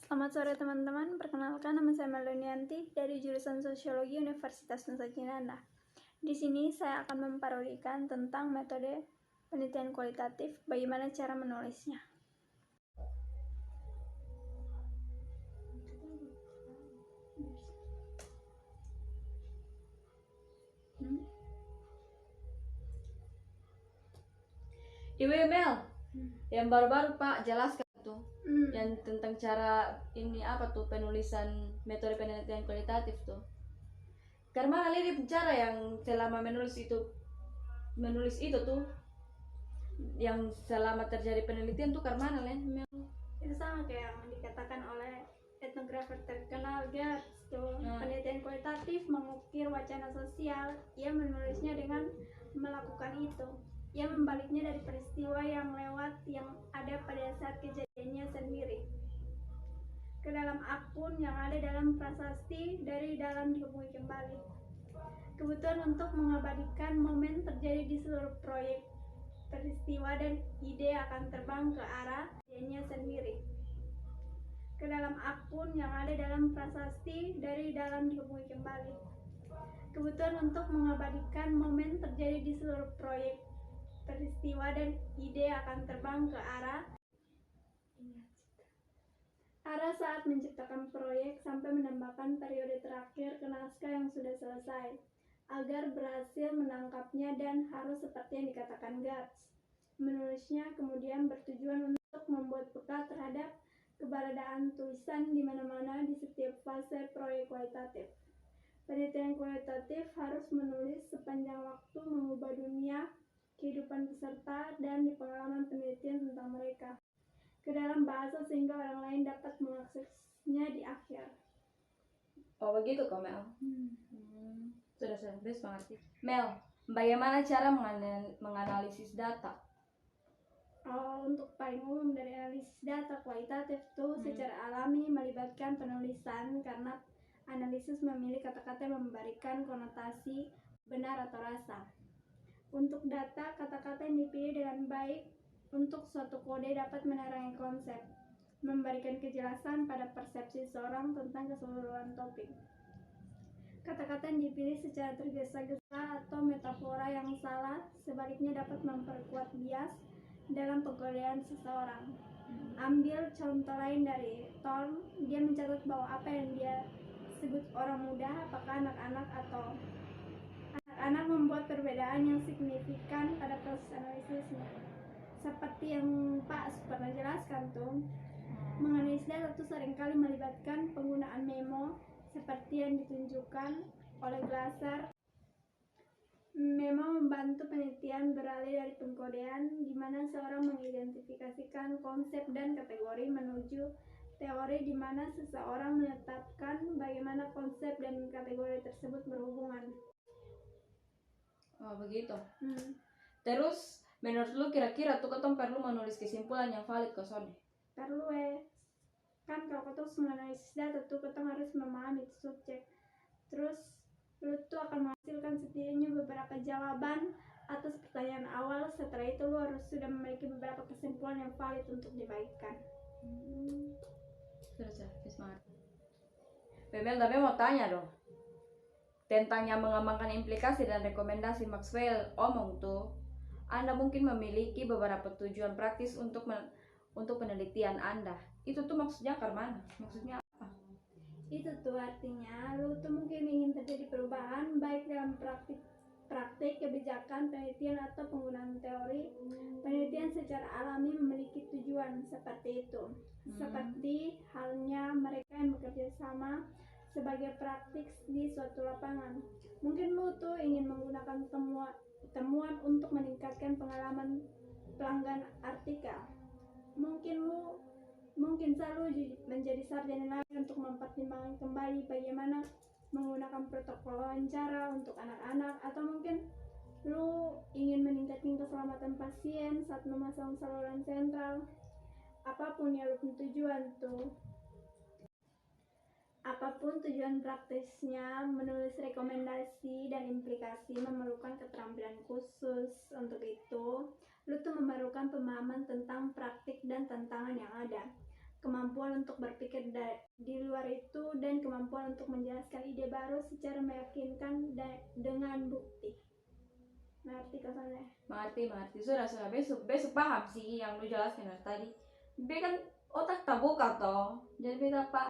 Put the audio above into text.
Selamat sore teman-teman, perkenalkan nama saya Melonianti dari jurusan Sosiologi Universitas Nusa Cendana. Di sini saya akan memparodikan tentang metode penelitian kualitatif, bagaimana cara menulisnya. Ibu Mel, yang baru-baru Pak jelaskan tuh, yang tentang cara ini apa tuh penulisan metode penelitian kualitatif tuh. Karena lihat cara yang selama menulis itu tuh, yang selama terjadi penelitian tuh karena Mel. Itu sama kayak yang dikatakan oleh etnografer terkenal Gertz tuh. Penelitian kualitatif mengukir wacana sosial, ia menulisnya dengan melakukan itu. Ia membaliknya dari peristiwa yang lewat yang ada pada saat kejadiannya sendiri ke dalam akun yang ada dalam prasasti dari dalam dihubungi kembali. Kebutuhan untuk mengabadikan momen terjadi di seluruh proyek peristiwa dan ide akan terbang ke arah kejadiannya sendiri ke dalam akun yang ada dalam prasasti dari dalam dihubungi kembali. Kebutuhan untuk mengabadikan momen terjadi di seluruh proyek peristiwa dan ide akan terbang ke arah saat menciptakan proyek sampai menambahkan periode terakhir ke naskah yang sudah selesai agar berhasil menangkapnya, dan harus seperti yang dikatakan Gertz. Menulisnya kemudian bertujuan untuk membuat peka terhadap keberadaan tulisan di mana-mana di setiap fase proyek kualitatif. Penelitian kualitatif harus menulis sepanjang waktu mengubah dunia, kehidupan peserta, dan di pengalaman penelitian tentang mereka ke dalam bahasa sehingga orang lain dapat mengaksesnya di akhir. Oh begitu kok Mel. Sudah best banget. Mel, bagaimana cara menganalisis data? Untuk paling umum dari analisis data kualitatif tuh secara alami melibatkan penulisan, karena analisis memilih kata-kata yang memberikan konotasi benar atau rasa. Untuk data, kata-kata yang dipilih dengan baik untuk suatu kode dapat menerangi konsep, memberikan kejelasan pada persepsi seorang tentang keseluruhan topik. Kata-kata yang dipilih secara tergesa-gesa atau metafora yang salah sebaliknya dapat memperkuat bias dalam pengkodean seseorang. Ambil contoh lain dari Thorne, dia mencatat bahwa apa yang dia sebut orang muda, apakah anak-anak atau anak-anak, membuat perbedaan yang signifikan pada proses analisisnya. Seperti yang Pak pernah jelaskan tuh, menganalisis data itu seringkali melibatkan penggunaan memo seperti yang ditunjukkan oleh Glasser. Memo membantu penelitian beralih dari pengkodean, di mana seorang mengidentifikasikan konsep dan kategori, menuju teori di mana seseorang menetapkan bagaimana konsep dan kategori tersebut berhubungan. Oh begitu. Terus menurut lu kira-kira tuh ketong perlu menulis kesimpulan yang valid ke Sony? Perlu kan kalau ketong menganalisis data tuh ketong harus memahami subjek. Terus lu tuh akan menghasilkan setidaknya beberapa jawaban atas pertanyaan awal. Setelah itu lu harus sudah memiliki beberapa kesimpulan yang valid untuk dibagikan. Sudah semangat. Bebel, tapi mau tanya dong tentang yang mengembangkan implikasi dan rekomendasi Maxwell omong tuh. Anda mungkin memiliki beberapa tujuan praktis untuk penelitian Anda. Itu tuh maksudnya karena maksudnya apa? Itu tuh artinya lu tuh mungkin ingin terjadi perubahan baik dalam praktik kebijakan penelitian atau penggunaan teori penelitian secara alami memiliki tujuan seperti itu. Seperti halnya mereka yang bekerja sama sebagai praktik di suatu lapangan. Mungkin lu tuh ingin menggunakan temuan untuk meningkatkan pengalaman pelanggan artikel. Mungkin selalu menjadi sarjana lain untuk mempertimbangkan kembali bagaimana menggunakan protokol wawancara untuk anak-anak, atau mungkin lu ingin meningkatkan keselamatan pasien saat memasang saluran sentral. Apapun yang lu tujuan tuh, apapun tujuan praktisnya, menulis rekomendasi dan implikasi memerlukan keterampilan khusus. Untuk itu, lu tuh memerlukan pemahaman tentang praktik dan tantangan yang ada. kemampuan untuk berpikir di luar itu, dan kemampuan untuk menjelaskan ide baru secara meyakinkan dengan bukti. Mengerti kasarnya? Mengerti. Sudah besok paham sih yang lu jelaskan dari tadi. Be kan otak tak buka toh. Jadi beta apa?